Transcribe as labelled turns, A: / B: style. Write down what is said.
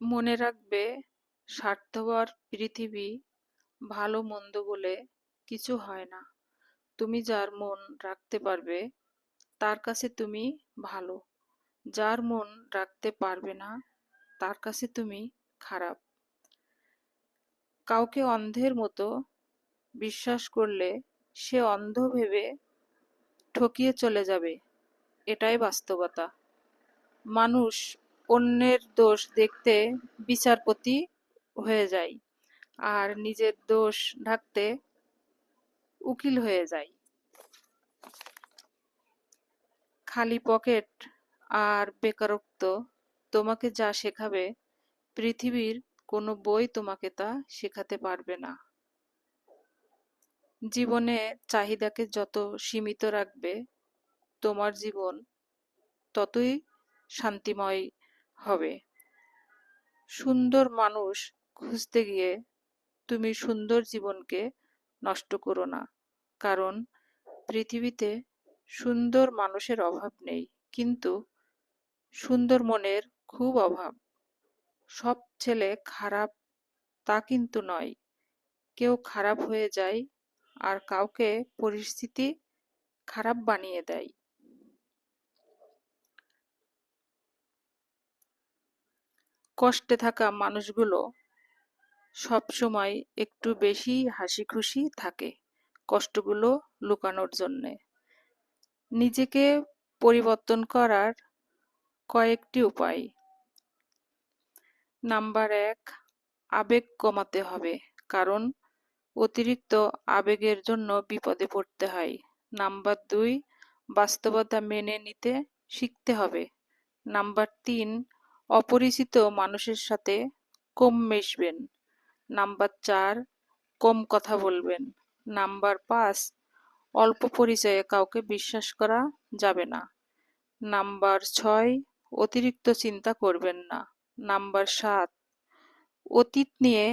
A: মনে রাখবে, স্বার্থপর পৃথিবী, ভালো মন্দ বলে কিছু হয় না। তুমি যার মন রাখতে পারবে তার কাছে তুমি ভালো, যার মন রাখতে পারবে না তার কাছে তুমি খারাপ। কাউকে অন্ধের মতো বিশ্বাস করলে সে অন্ধ ভেবে ঠকিয়ে চলে যাবে, এটাই বাস্তবতা। মানুষ অন্যের দোষ দেখতে বিচারপতি হয়ে যায়, আর নিজের দোষ ঢাকতে উকিল হয়ে যায়। খালি পকেট আর বেকারত্ব তোমাকে যা শেখাবে, পৃথিবীর কোনো বই তোমাকে তা শেখাতে পারবে না। জীবনে চাহিদাকে যত সীমিত রাখবে, তোমার জীবন ততই শান্তিময় হবে। সুন্দর মানুষ খুঁজতে গিয়ে তুমি সুন্দর জীবনকে নষ্ট করো না, কারণ পৃথিবীতে সুন্দর মানুষের অভাব নেই, কিন্তু সুন্দর মনের খুব অভাব। সব ছেলে খারাপ তা কিন্তু নয়, কেউ খারাপ হয়ে যায় আর কাউকে পরিস্থিতি খারাপ বানিয়ে দেয়। কষ্টে থাকা মানুষগুলো সবসময় একটু বেশি হাসি খুশি থাকে, কষ্টগুলো লুকানোর জন্যে। নিজেকে পরিবর্তন করার কয়েকটি উপায়। নাম্বার 1, আবেগ কমাতে হবে, কারণ অতিরিক্ত আবেগের জন্য বিপদে পড়তে হয়। নাম্বার 2, বাস্তবতা মেনে নিতে শিখতে হবে। নাম্বার 3, অপরিচিত মানুষের সাথে কম মিশবেন। নাম্বার 4, কম কথা বলবেন। নাম্বার 5, অল্প পরিচয়ে কাউকে বিশ্বাস করা যাবে না। নাম্বার 6, অতিরিক্ত চিন্তা করবেন না। নাম্বার 7, অতীত নিয়ে